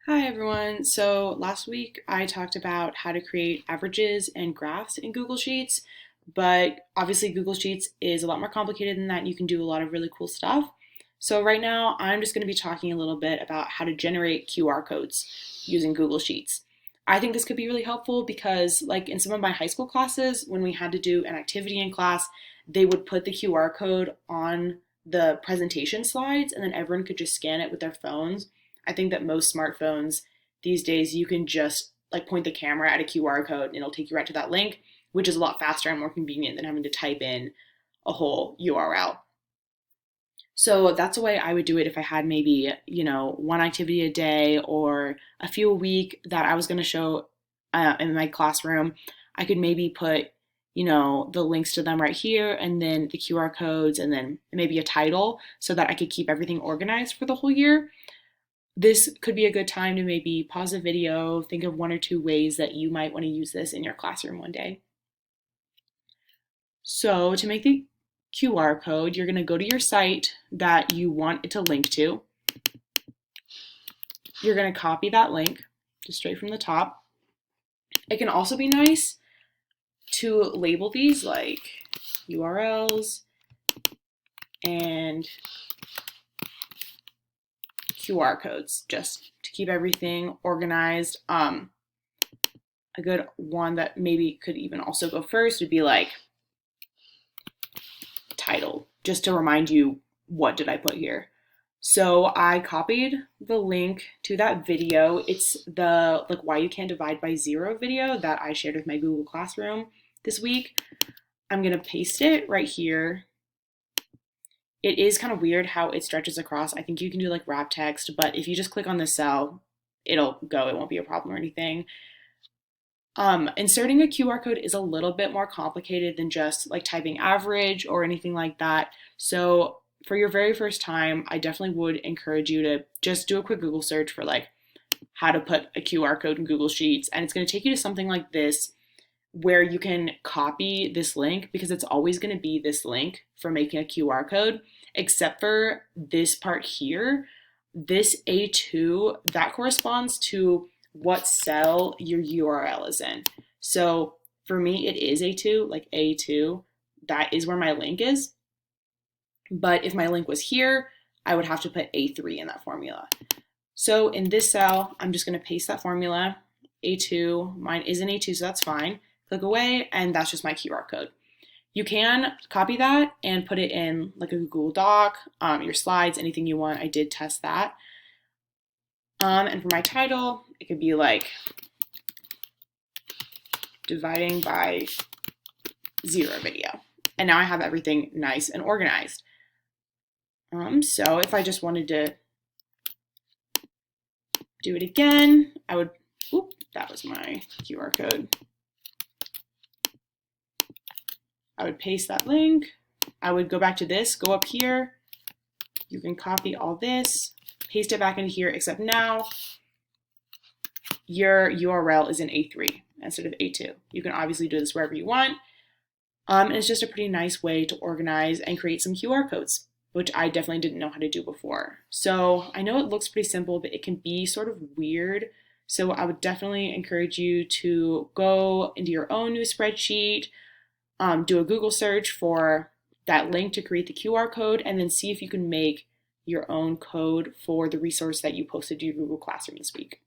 Hi everyone. So last week I talked about how to create averages and graphs in Google Sheets, but obviously Google Sheets is a lot more complicated than that. You can do a lot of really cool stuff. So right now I'm just going to be talking a little bit about how to generate QR codes using Google Sheets. I think this could be really helpful because like in some of my high school classes, when we had to do an activity in class, they would put the QR code on the presentation slides and then everyone could just scan it with their phones. I think that most smartphones these days, you can just like point the camera at a QR code and it'll take you right to that link, which is a lot faster and more convenient than having to type in a whole URL. So that's the way I would do it if I had maybe, one activity a day or a few a week that I was going to show in my classroom. I could maybe put, the links to them right here and then the QR codes and then maybe a title so that I could keep everything organized for the whole year. This could be a good time to maybe pause a video, think of one or two ways that you might want to use this in your classroom one day. So to make the QR code, you're going to go to your site that you want it to link to. You're going to copy that link just straight from the top. It can also be nice to label these like URLs and QR codes just to keep everything organized. A good one that maybe could even also go first would be like title, just to remind you what did I put here. So I copied the link to that video. It's the like why you can't divide by zero video that I shared with my Google Classroom this week. I'm gonna paste it right here. It is kind of weird how it stretches across. I think you can do like wrap text, but if you just click on the cell, it'll go. It won't be a problem or anything. Inserting a QR code is a little bit more complicated than just like typing average or anything like that. So for your very first time, I definitely would encourage you to just do a quick Google search for like how to put a QR code in Google Sheets. And it's going to take you to something like this where you can copy this link because it's always going to be this link for making a QR code, except for this part here. This A2, that corresponds to what cell your URL is in. So for me, it is A2, like A2. That is where my link is. But if my link was here, I would have to put A3 in that formula. So in this cell, I'm just going to paste that formula, A2. Mine is in A2, so that's fine. Click away, and that's just my QR code. You can copy that and put it in like a Google Doc, your slides, anything you want. I did test that. And for my title, it could be like dividing by zero video. And now I have everything nice and organized. So if I just wanted to do it again, I would, that was my QR code. I would paste that link. I would go back to this, go up here. You can copy all this, paste it back into here, except now your URL is in A3 instead of A2. You can obviously do this wherever you want. And it's just a pretty nice way to organize and create some QR codes, which I definitely didn't know how to do before. So I know it looks pretty simple, but it can be sort of weird. So I would definitely encourage you to go into your own new spreadsheet, do a Google search for that link to create the QR code, and then see if you can make your own code for the resource that you posted to your Google Classroom this week.